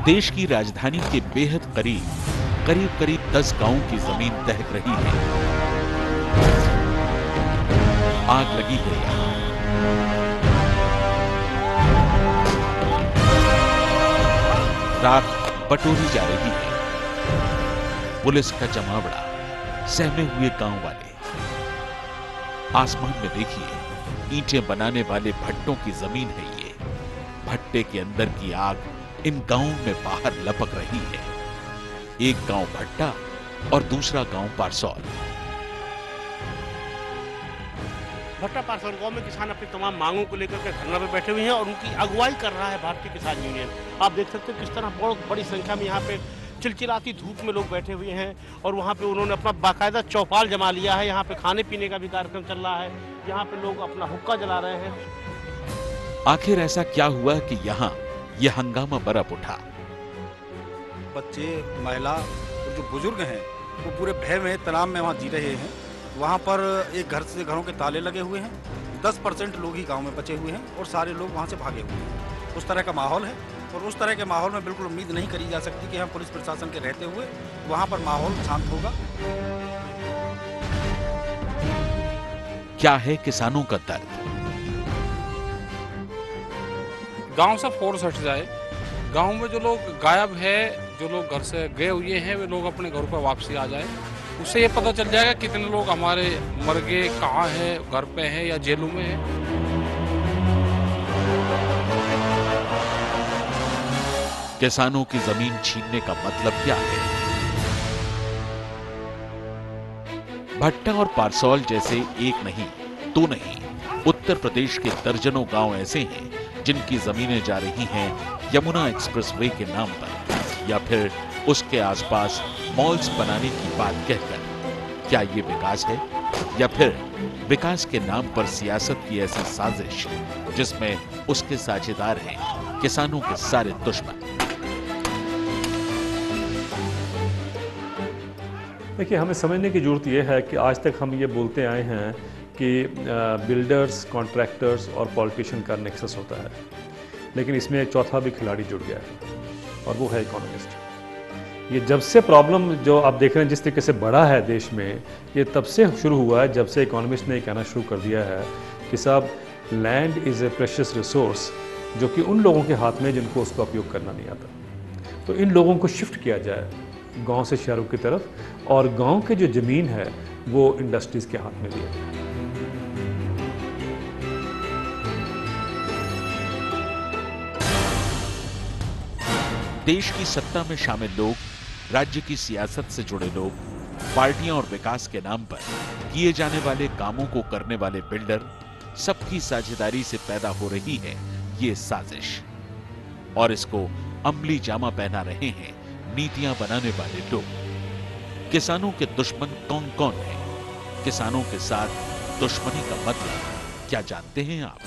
देश की राजधानी के बेहद करीब 10 गांवों की जमीन दहक रही है। आग लगी है यहां। राख बटोरी जा रही है। पुलिस का जमावड़ा, सहमे हुए गांव वाले। आसमान में देखिए, ईंटें बनाने वाले भट्टों की जमीन है ये। भट्टे के अंदर की आग इन गांवों में बाहर लपक रही है। एक गांव भट्टा और दूसरा गांव पारसौल। भट्टा पारसौल गांव में किसान अपनी तमाम मांगों को लेकर के धरना पे बैठे हुए हैं और उनकी अगुवाई कर रहा है भारतीय किसान यूनियन। आप देख सकते हैं किस तरह बहुत बड़ी संख्या में यहाँ पे चिलचिलाती धूप में लोग बैठे हुए हैं और वहाँ पे उन्होंने अपना बाकायदा चौपाल जमा लिया है। यहाँ पे खाने पीने का भी कार्यक्रम चल रहा है। यहाँ पे लोग अपना हुक्का जला रहे हैं। आखिर ऐसा क्या हुआ कि यहाँ ये हंगामा बरप उठा? बच्चे, महिला और जो बुजुर्ग हैं वो पूरे भय में, तनाव में वहाँ जी रहे हैं। वहाँ पर एक घर से घरों के ताले लगे हुए हैं। 10% लोग ही गांव में बचे हुए हैं और सारे लोग वहाँ से भागे हुए हैं। उस तरह का माहौल है और उस तरह के माहौल में बिल्कुल उम्मीद नहीं करी जा सकती कि हम पुलिस प्रशासन के रहते हुए वहाँ पर माहौल शांत होगा। क्या है किसानों का दर्द? गांव से फोर्स हट जाए। गांव में जो लोग गायब है, जो लोग घर से गए हुए हैं, वे लोग अपने घरों पर वापसी आ जाए। उससे ये पता चल जाएगा कितने लोग हमारे मर गए, कहाँ है, घर पे हैं या जेलों में हैं। किसानों की जमीन छीनने का मतलब क्या है? भट्टा और पारसौल जैसे एक नहीं, दो नहीं, उत्तर प्रदेश के दर्जनों गांव ऐसे हैं जिनकी जमीनें जा रही हैं यमुना एक्सप्रेसवे के नाम पर या फिर उसके आसपास मॉल्स बनाने की बात कहकर। क्या ये विकास है या फिर विकास के नाम पर सियासत की ऐसी साजिश जिसमें उसके साझेदार हैं किसानों के सारे दुश्मन? देखिए, हमें समझने की जरूरत यह है कि आज तक हम ये बोलते आए हैं कि बिल्डर्स, कॉन्ट्रैक्टर्स और पॉलिटिशियन का नेक्सस होता है, लेकिन इसमें एक चौथा भी खिलाड़ी जुड़ गया है और वो है इकोनॉमिस्ट। ये जब से प्रॉब्लम जो आप देख रहे हैं जिस तरीके से बढ़ा है देश में, ये तब से शुरू हुआ है जब से इकोनॉमिस्ट ने कहना शुरू कर दिया है कि साहब, land is a precious resource, जो कि उन लोगों के हाथ में जिनको उसका उपयोग करना नहीं आता। तो इन लोगों को शिफ्ट किया जाए गांव से शहरों की तरफ और गांव के जो ज़मीन है वो इंडस्ट्रीज़ के हाथ में दिया जाए। देश की सत्ता में शामिल लोग, राज्य की सियासत से जुड़े लोग, पार्टियां और विकास के नाम पर किए जाने वाले कामों को करने वाले बिल्डर, सबकी साझेदारी से पैदा हो रही है ये साजिश। और इसको अमली जामा पहना रहे हैं नीतियां बनाने वाले लोग। किसानों के दुश्मन कौन कौन हैं? किसानों के साथ दुश्मनी का मतलब क्या जानते हैं आप?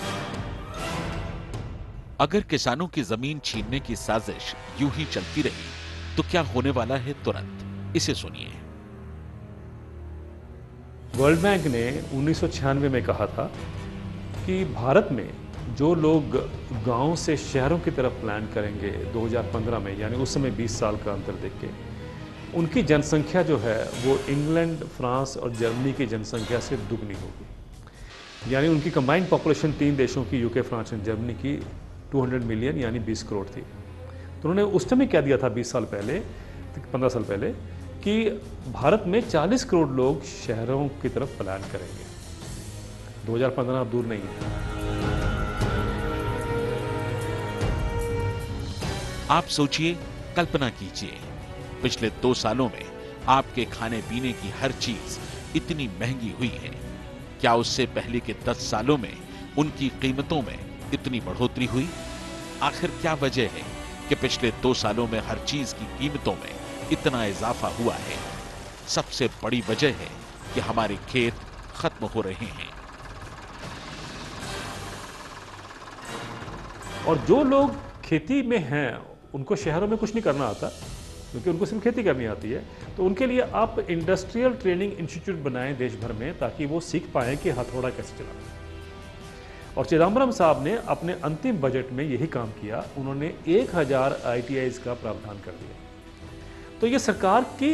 अगर किसानों की जमीन छीनने की साजिश यूं ही चलती रही तो क्या होने वाला है तुरंत? इसे सुनिए। वर्ल्ड बैंक ने 1996 में कहा था कि भारत में जो लोग गांव से शहरों की तरफ प्लान करेंगे 2015 में, यानी उस समय 20 साल का अंतर देख के, उनकी जनसंख्या जो है वो इंग्लैंड, फ्रांस और जर्मनी की जनसंख्या से दुगनी होगी। यानी उनकी कंबाइंड पॉपुलेशन 3 देशों की, यूके, फ्रांस और जर्मनी की 200 मिलियन यानी 20 करोड़ थी। तो उन्होंने उस समय क्या दिया था 20 साल पहले, 15 साल पहले, कि भारत में 40 करोड़ लोग शहरों की तरफ प्लान करेंगे। 2015 अब दूर नहीं है। आप सोचिए, कल्पना कीजिए, पिछले 2 सालों में आपके खाने पीने की हर चीज इतनी महंगी हुई है। क्या उससे पहले के 10 सालों में उनकी कीमतों में इतनी बढ़ोतरी हुई? आखिर क्या वजह है कि पिछले 2 सालों में हर चीज की कीमतों में इतना इजाफा हुआ है? सबसे बड़ी वजह है कि हमारे खेत खत्म हो रहे हैं। और जो लोग खेती में हैं उनको शहरों में कुछ नहीं करना आता, क्योंकि उनको सिर्फ खेती करनी आती है। तो उनके लिए आप इंडस्ट्रियल ट्रेनिंग इंस्टीट्यूट बनाएं देश भर में, ताकि वो सीख पाएं कि हथौड़ा कैसे चलाना है। और चिदम्बरम साहब ने अपने अंतिम बजट में यही काम किया, उन्होंने 1000 ITIs का प्रावधान कर दिया। तो ये सरकार की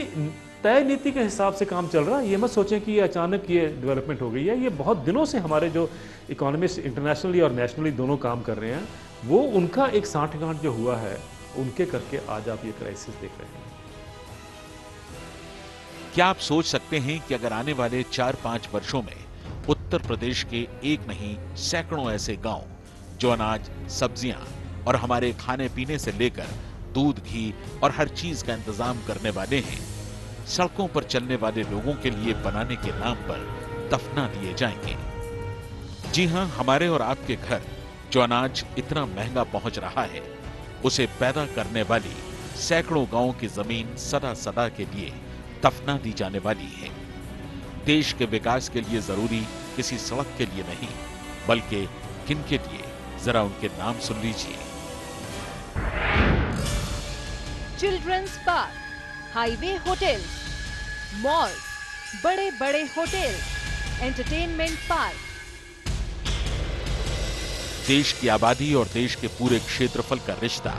तय नीति के हिसाब से काम चल रहा है। ये मत सोचें कि ये अचानक ये डेवलपमेंट हो गई है। ये बहुत दिनों से हमारे जो इकोनॉमिस्ट इंटरनेशनली और नेशनली दोनों काम कर रहे हैं, वो उनका एक साठगांठ जो हुआ है, उनके करके आज आप ये क्राइसिस देख रहे हैं। क्या आप सोच सकते हैं कि अगर आने वाले 4-5 वर्षों में उत्तर प्रदेश के एक नहीं सैकड़ों ऐसे गांव जो अनाज, सब्जियां और हमारे खाने पीने से लेकर दूध, घी और हर चीज का इंतजाम करने वाले हैं, सड़कों पर चलने वाले लोगों के लिए बनाने के नाम पर दफना दिए जाएंगे। जी हां, हमारे और आपके घर जो अनाज इतना महंगा पहुंच रहा है, उसे पैदा करने वाली सैकड़ों गांवों की जमीन सदा सदा के लिए दफना दी जाने वाली है। देश के विकास के लिए जरूरी किसी सड़क के लिए नहीं, बल्कि किनके लिए, जरा उनके नाम सुन लीजिए। Children's park, highway hotels, malls, बड़े बड़े होटल, एंटरटेनमेंट पार्क। देश की आबादी और देश के पूरे क्षेत्रफल का रिश्ता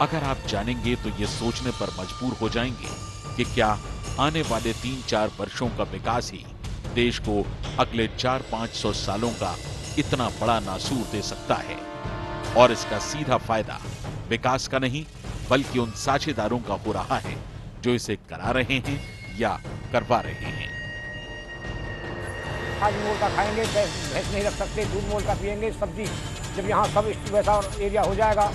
अगर आप जानेंगे तो ये सोचने पर मजबूर हो जाएंगे कि क्या आने वाले 3-4 वर्षों का विकास ही देश को अगले 400-500 सालों का इतना बड़ा नासूर दे सकता है। और इसका सीधा फायदा विकास का नहीं, बल्कि उन साझेदारों का हो रहा है जो इसे करा रहे हैं या करवा रहे हैं। आज मोल का खाएंगे, भैंस नहीं रख सकते, दूध मोल का पिएंगे, सब्जी जब यहाँ सब वैसा एरिया हो जाएगा,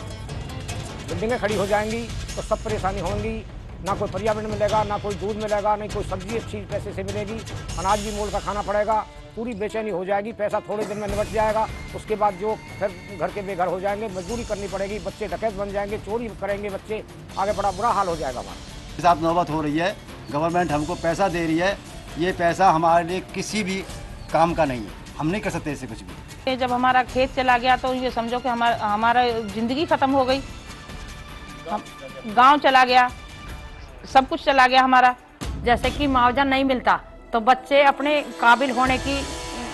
बिल्डिंगें खड़ी हो जाएंगी तो सब परेशानी होंगी। ना कोई पर्यावरण मिलेगा, ना कोई दूध मिलेगा, नहीं कोई सब्जी अच्छी पैसे से मिलेगी, अनाज भी मोल का खाना पड़ेगा, पूरी बेचैनी हो जाएगी, पैसा थोड़े दिन में निपट जाएगा। उसके बाद जो फिर घर के बेघर हो जाएंगे, मजदूरी करनी पड़ेगी, बच्चे डकैत बन जाएंगे, चोरी करेंगे बच्चे, आगे बड़ा बुरा हाल हो जाएगा हमारा। साथ नौबत हो रही है, गवर्नमेंट हमको पैसा दे रही है, ये पैसा हमारे लिए किसी भी काम का नहीं है, हम नहीं कर सकते ऐसे कुछ भी। जब हमारा खेत चला गया तो ये समझो कि हमारा जिंदगी खत्म हो गई, गांव चला गया, सब कुछ चला गया हमारा। जैसे कि मुआवजा नहीं मिलता तो बच्चे अपने काबिल होने की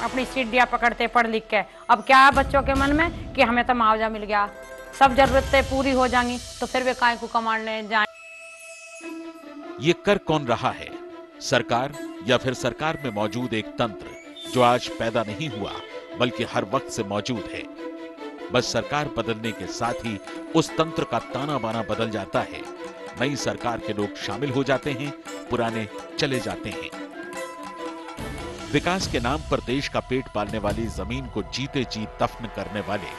अपनी सीढ़ियाँ पकड़ते पढ़ लिख के। अब क्या है बच्चों के मन में कि हमें तो मुआवजा मिल गया, सब जरूरतें पूरी हो जाएंगी, तो फिर वे काय को कमाने जाएं। ये कर कौन रहा है, सरकार या फिर सरकार में मौजूद एक तंत्र जो आज पैदा नहीं हुआ बल्कि हर वक्त से मौजूद है। बस सरकार बदलने के साथ ही उस तंत्र का ताना बाना बदल जाता है, नई सरकार के लोग शामिल हो जाते हैं, पुराने चले जाते हैं। विकास के नाम पर देश का पेट पालने वाली जमीन को जीते जी दफन करने वाले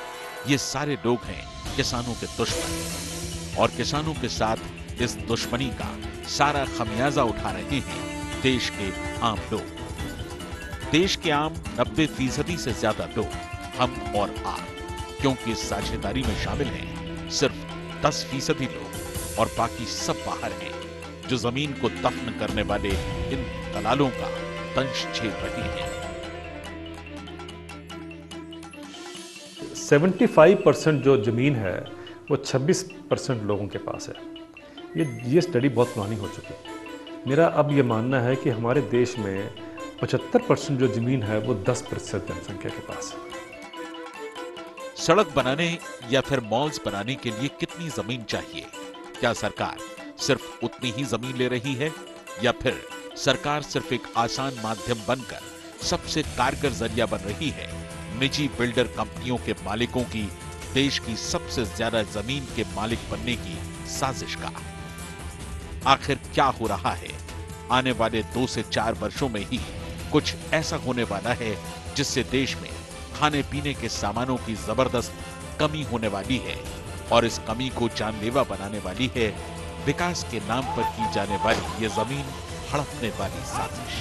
ये सारे लोग हैं किसानों के दुश्मन, और किसानों के साथ इस दुश्मनी का सारा खमियाजा उठा रहे हैं देश के आम लोग। देश के आम 90% से ज्यादा लोग, हम और आप, क्योंकि इस साझेदारी में शामिल हैं सिर्फ 10% लोग और बाकी सब बाहर हैं, जो जमीन को दफन करने वाले इन दलालों का दंश झेल रहे हैं। 75% जो जमीन है वो 26% लोगों के पास है। ये स्टडी बहुत पुरानी हो चुकी है। मेरा अब ये मानना है कि हमारे देश में 75% जो जमीन है वो 10% जनसंख्या के पास है। सड़क बनाने या फिर मॉल्स बनाने के लिए कितनी जमीन चाहिए? क्या सरकार सिर्फ उतनी ही जमीन ले रही है, या फिर सरकार सिर्फ एक आसान माध्यम बनकर सबसे कारगर जरिया बन रही है निजी बिल्डर कंपनियों के मालिकों की देश की सबसे ज्यादा जमीन के मालिक बनने की साजिश का? आखिर क्या हो रहा है? आने वाले 2 से 4 वर्षों में ही कुछ ऐसा होने वाला है जिससे देश में खाने पीने के सामानों की जबरदस्त कमी होने वाली है, और इस कमी को जानलेवा बनाने वाली है विकास के नाम पर की जाने वाली ये जमीन हड़पने वाली साजिश।